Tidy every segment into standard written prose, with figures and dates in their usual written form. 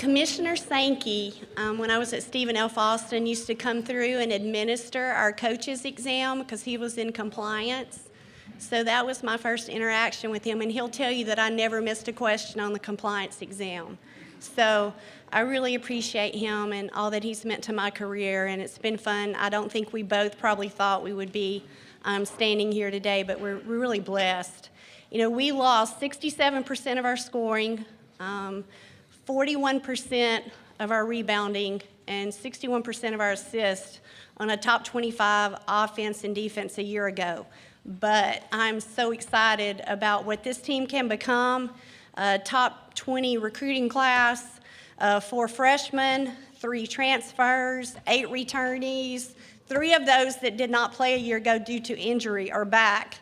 Commissioner Sankey, when I was at Stephen F. Austin, used to come through and administer our coaches exam because he was in compliance. So that was my first interaction with him, and he'll tell you that I never missed a question on the compliance exam. So I really appreciate him and all that he's meant to my career, and it's been fun. I don't think we both probably thought we would be standing here today, but we're really blessed. You know, we lost 67% of our scoring, 41% of our rebounding, and 61% of our assists on a top 25 offense and defense a year ago. But I'm so excited about what this team can become. Top 20 recruiting class, 4 freshmen, 3 transfers, 8 returnees. 3 of those that did not play a year ago due to injury are back.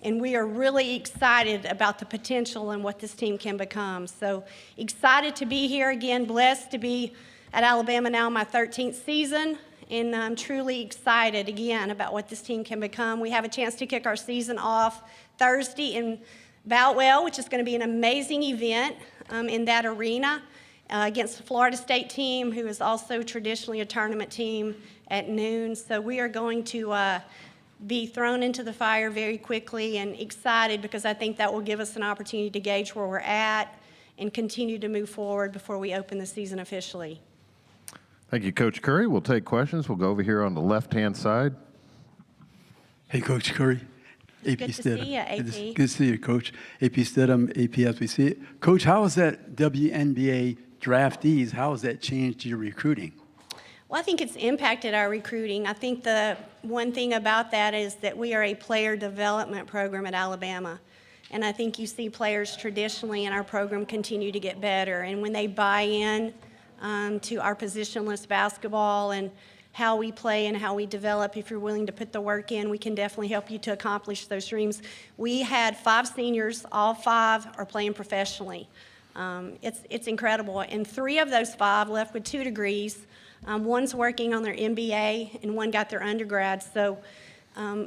And we are really excited about the potential and what this team can become. So excited to be here again, blessed to be at Alabama now my 13th season. And I'm truly excited again about what this team can become. We have a chance to kick our season off Thursday in Boutwell, which is going to be an amazing event in that arena against the Florida State team, who is also traditionally a tournament team, at noon. So we are going to be thrown into the fire very quickly, and excited because I think that will give us an opportunity to gauge where we're at and continue to move forward before we open the season officially. Thank you, Coach Curry. We'll take questions. We'll go over here on the left-hand side. Hey, Coach Curry. AP Good to Stidham. see you, AP. Good to see you, Coach. AP Stidham, AP as we see it. Coach, how has that WNBA draftees, how has that changed your recruiting? Well, I think it's impacted our recruiting. I think the one thing about that is that we are a player development program at Alabama. And I think you see players traditionally in our program continue to get better. And when they buy in to our positionless basketball and how we play and how we develop, if you're willing to put the work in, we can definitely help you to accomplish those dreams. We had 5 seniors, all 5 are playing professionally. It's incredible. And 3 of those 5 left with 2 degrees. One's working on their MBA and 1 got their undergrad. So,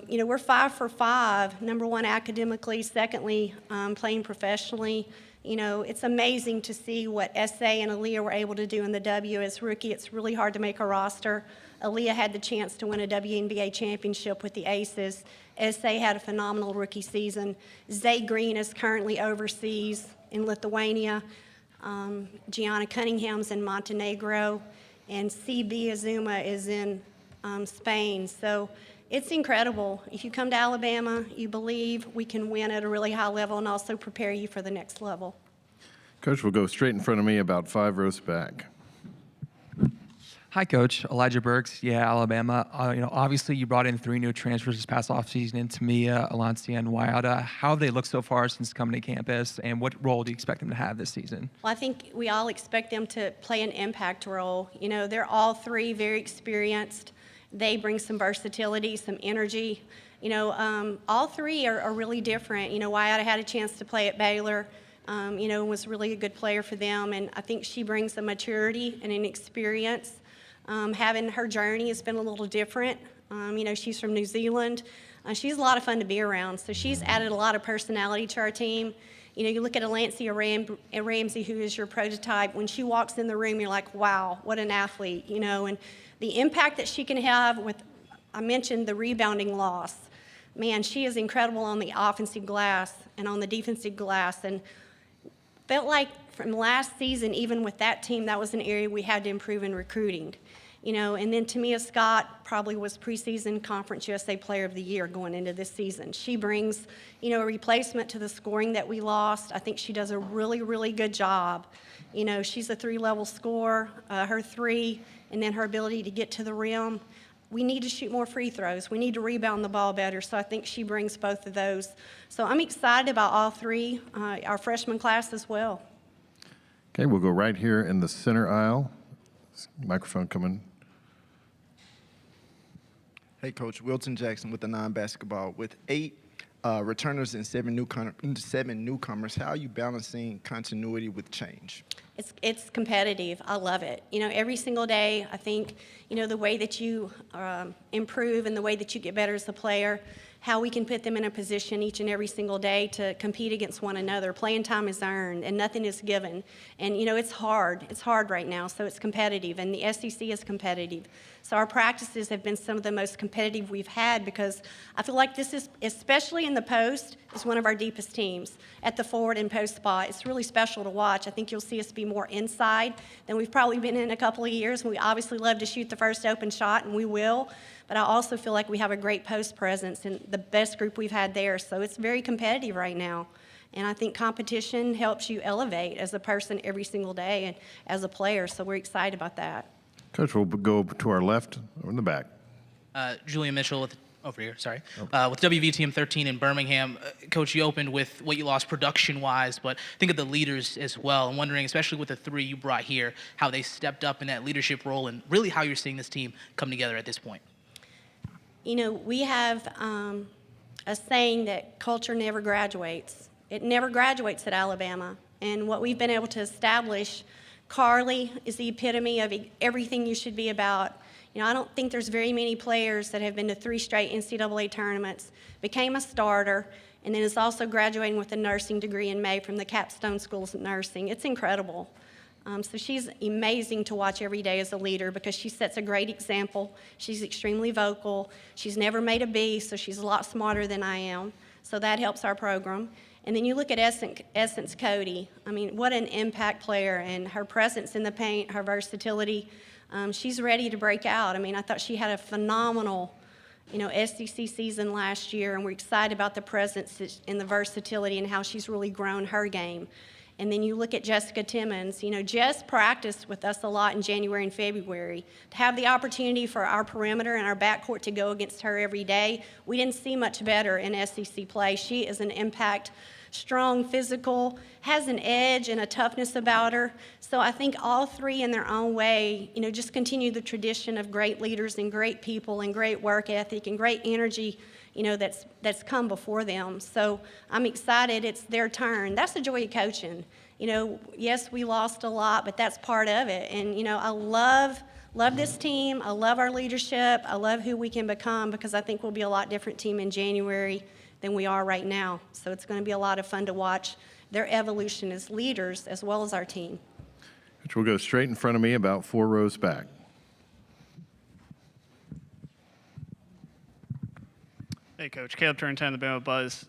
you know, we're 5 for 5, number 1 academically, secondly, playing professionally. You know, it's amazing to see what S.A. and Aaliyah were able to do in the W as rookie. It's really hard to make a roster. Aaliyah had the chance to win a WNBA championship with the Aces. S.A. had a phenomenal rookie season. Zay Green is currently overseas in Lithuania. Gianna Cunningham's in Montenegro. And C.B. Azuma is in Spain. So it's incredible. If you come to Alabama, you believe we can win at a really high level and also prepare you for the next level. Coach, we'll go straight in front of me about 5 rows back. Hi, Coach. Elijah Burks, Alabama. You know, obviously you brought in 3 new transfers this past offseason in Tamia, Alancia, and Wayada. How have they looked so far since coming to campus, and what role do you expect them to have this season? Well, I think we all expect them to play an impact role. You know, they're all 3 very experienced. They bring some versatility, some energy. You know, all 3 are really different. You know, Wayada had a chance to play at Baylor, you know, was really a good player for them, and I think she brings a maturity and an experience. Having her journey has been a little different. You know, she's from New Zealand. She's a lot of fun to be around, so she's added a lot of personality to our team. You know, you look at Alancia Ramsey, who is your prototype. When she walks in the room, you're like, wow, what an athlete, you know, and the impact that she can have with, I mentioned the rebounding loss. Man, she is incredible on the offensive glass and on the defensive glass, and felt like from last season, even with that team, that was an area we had to improve in recruiting. You know, and then Tamia Scott probably was preseason Conference USA Player of the Year going into this season. She brings, you know, a replacement to the scoring that we lost. I think she does a really, really good job. You know, she's a 3-level scorer, her 3, and then her ability to get to the rim. We need to shoot more free throws. We need to rebound the ball better, so I think she brings both of those. So I'm excited about all 3, our freshman class as well. Okay, we'll go right here in the center aisle. Microphone coming. Hey, Coach. Wilton Jackson with the non-basketball. With 8 returners and 7 newcomers, how are you balancing continuity with change? It's competitive. I love it. You know, every single day, I think, you know, the way that you improve and the way that you get better as a player how we can put them in a position each and every single day to compete against one another. Playing time is earned and nothing is given. And, it's hard. It's hard right now, so it's competitive, and the SEC is competitive. So our practices have been some of the most competitive we've had because I feel like this is, especially in the post, is one of our deepest teams at the forward and post spot. It's really special to watch. I think you'll see us be more inside than we've probably been in a couple of years. We obviously love to shoot the first open shot, and we will. But I also feel like we have a great post presence and the best group we've had there. So it's very competitive right now. And I think competition helps you elevate as a person every single day and as a player. So we're excited about that. Coach, we'll go to our left or in the back. Julian Mitchell with over here, sorry. With WVTM 13 in Birmingham. Coach, you opened with what you lost production-wise, but think of the leaders as well. I'm wondering, especially with the three you brought here, how they stepped up in that leadership role and really how you're seeing this team come together at this point. We have a saying that culture never graduates. It never graduates at Alabama. And what we've been able to establish, Carly is the epitome of everything you should be about. I don't think there's very many players that have been to 3 straight NCAA tournaments, became a starter, and then is also graduating with a nursing degree in May from the Capstone Schools of Nursing. It's incredible. So she's amazing to watch every day as a leader because she sets a great example. She's extremely vocal. She's never made a B, so she's a lot smarter than I am. So that helps our program. And then you look at Essence Cody. What an impact player, and her presence in the paint, her versatility. She's ready to break out. I thought she had a phenomenal, SEC season last year, and we're excited about the presence and the versatility and how she's really grown her game. And then you look at Jessica Timmons. Jess practiced with us a lot in January and February. To have the opportunity for our perimeter and our backcourt to go against her every day, we didn't see much better in SEC play. She is an impact, strong, physical, has an edge and a toughness about her. So I think all three in their own way, just continue the tradition of great leaders and great people and great work ethic and great energy, that's come before them. So I'm excited it's their turn. That's the joy of coaching. Yes, we lost a lot, but that's part of it. And, I love this team. I love our leadership. I love who we can become because I think we'll be a lot different team in January than we are right now. So it's going to be a lot of fun to watch their evolution as leaders as well as our team. Which will go straight in front of me about 4 rows back. Hey, Coach. Caleb Turrentine, the Bama Buzz.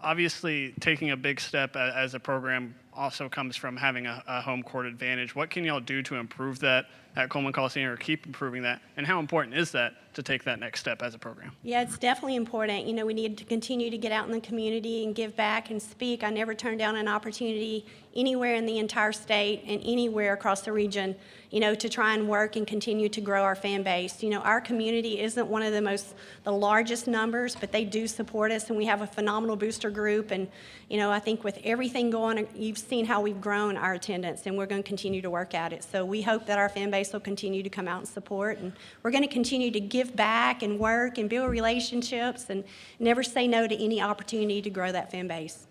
Obviously, taking a big step as a program also comes from having a home court advantage. What can y'all do to improve that at Coleman Coliseum or keep improving that? And how important is that to take that next step as a program? Yeah, it's definitely important. We need to continue to get out in the community and give back and speak. I never turn down an opportunity anywhere in the entire state and anywhere across the region, to try and work and continue to grow our fan base. Our community isn't one of the largest numbers, but they do support us, and we have a phenomenal booster group. And, I think with everything going, you've seen how we've grown our attendance, and we're going to continue to work at it. So we hope that our fan base will continue to come out and support, and we're going to continue to give back and work and build relationships and never say no to any opportunity to grow that fan base.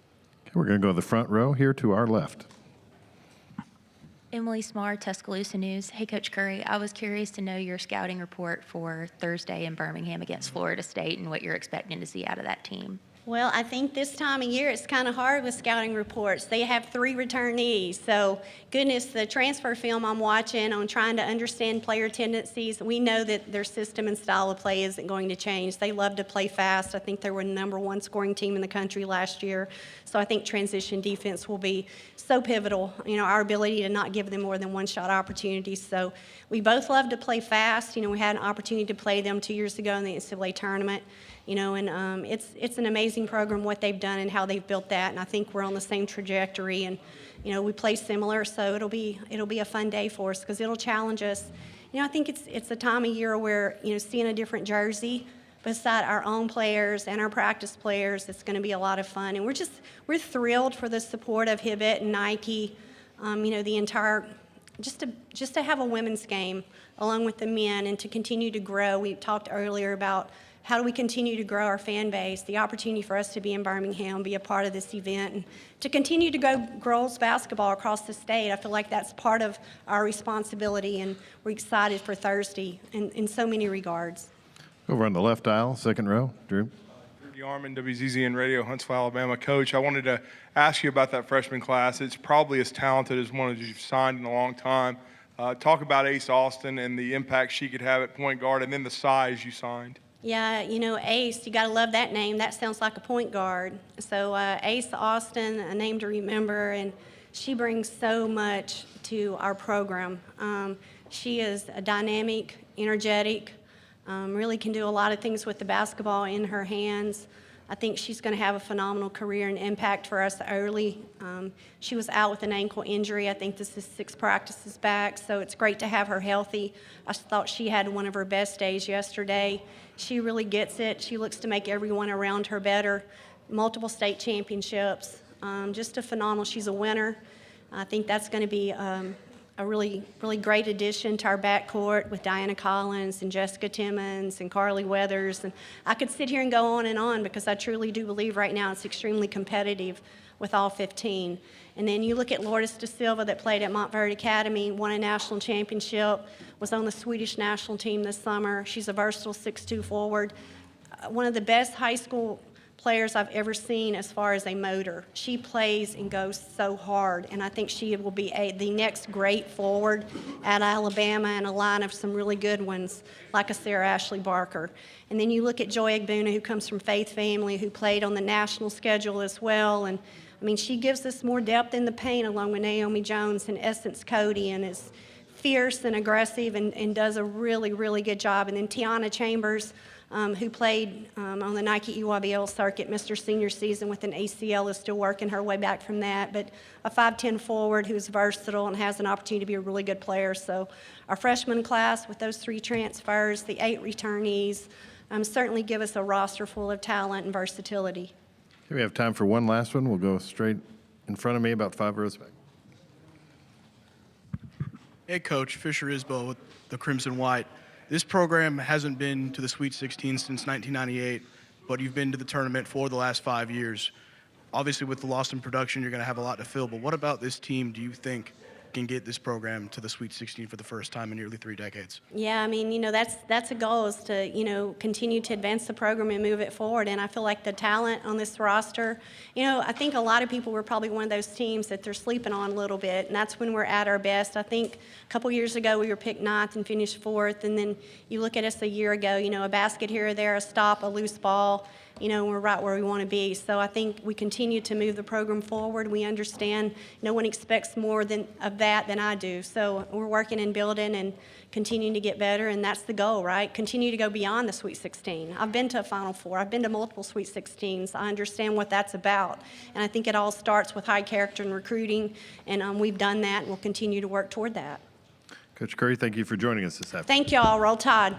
Okay, we're going to go to the front row here to our left. Emily Smar, Tuscaloosa News. Hey, Coach Curry, I was curious to know your scouting report for Thursday in Birmingham against Florida State and what you're expecting to see out of that team. Well, I think this time of year it's kind of hard with scouting reports. They have 3 returnees. So, goodness, the transfer film I'm watching on trying to understand player tendencies, we know that their system and style of play isn't going to change. They love to play fast. I think they were the #1 scoring team in the country last year. So I think transition defense will be so pivotal, our ability to not give them more than 1-shot opportunities. So we both love to play fast. We had an opportunity to play them 2 years ago in the NCAA tournament. And it's an amazing program, what they've done and how they've built that. And I think we're on the same trajectory. And, we play similar, so it'll be a fun day for us because it'll challenge us. I think it's a time of year where, seeing a different jersey beside our own players and our practice players, it's going to be a lot of fun. And we're thrilled for the support of Hibbett and Nike, the entire, just to have a women's game along with the men and to continue to grow. We talked earlier about how do we continue to grow our fan base, the opportunity for us to be in Birmingham, be a part of this event, and to continue to grow girls basketball across the state. I feel like that's part of our responsibility, and we're excited for Thursday in so many regards. Over on the left aisle, second row, Drew. Drew Yarman, WZZN Radio, Huntsville, Alabama. Coach, I wanted to ask you about that freshman class. It's probably as talented as one that you've signed in a long time. Talk about Ace Austin and the impact she could have at point guard, and then the size you signed. Yeah, you know, Ace, you got to love that name. That sounds like a point guard. So Ace Austin, a name to remember, and she brings so much to our program. She is a dynamic, energetic, really can do a lot of things with the basketball in her hands. I think she's going to have a phenomenal career and impact for us early. She was out with an ankle injury. I think this is 6 practices back, so it's great to have her healthy. I thought she had one of her best days yesterday. She really gets it. She looks to make everyone around her better. Multiple state championships. Just a phenomenal. She's a winner. I think that's going to be a really, really great addition to our backcourt with Diana Collins and Jessica Timmons and Carly Weathers. And I could sit here and go on because I truly do believe right now it's extremely competitive with all 15. And then you look at Lourdes da Silva that played at Montverde Academy, won a national championship, was on the Swedish national team this summer. She's a versatile 6'2" forward. One of the best high school players I've ever seen as far as a motor. She plays and goes so hard, and I think she will be the next great forward at Alabama, and a line of some really good ones like a Sarah Ashley Barker. And then you look at Joy Egbuna, who comes from Faith Family, who played on the national schedule as well, and I mean, she gives us more depth in the paint along with Naomi Jones and Essence Cody, and is fierce and aggressive and does a really, really good job. And then Tiana Chambers, who played on the Nike EYBL circuit, missed her senior season with an ACL, is still working her way back from that. But a 5'10" forward who's versatile and has an opportunity to be a really good player. So our freshman class with those 3 transfers, the 8 returnees, certainly give us a roster full of talent and versatility. Okay, we have time for one last one. We'll go straight in front of me, about 5 rows back. Hey, Coach. Fisher Isbell with the Crimson White. This program hasn't been to the Sweet 16 since 1998, but you've been to the tournament for the last 5 years. Obviously, with the loss in production, you're going to have a lot to fill, but what about this team do you think can get this program to the Sweet 16 for the first time in nearly 3 decades? Yeah, I mean, you know, that's a goal, is to, you know, continue to advance the program and move it forward. And I feel like the talent on this roster, you know, I think a lot of people were probably one of those teams that they're sleeping on a little bit, and that's when we're at our best. I think a couple years ago we were picked 9th and finished 4th, and then you look at us a year ago, you know, a basket here or there, a stop, a loose ball, you know, we're right where we want to be. So I think we continue to move the program forward. We understand no one expects more of that than I do. So we're working and building and continuing to get better, and that's the goal, right? Continue to go beyond the Sweet 16. I've been to a Final Four. I've been to multiple Sweet 16s. I understand what that's about. And I think it all starts with high character and recruiting, and we've done that, and we'll continue to work toward that. Coach Curry, thank you for joining us this afternoon. Thank you all. Roll Tide.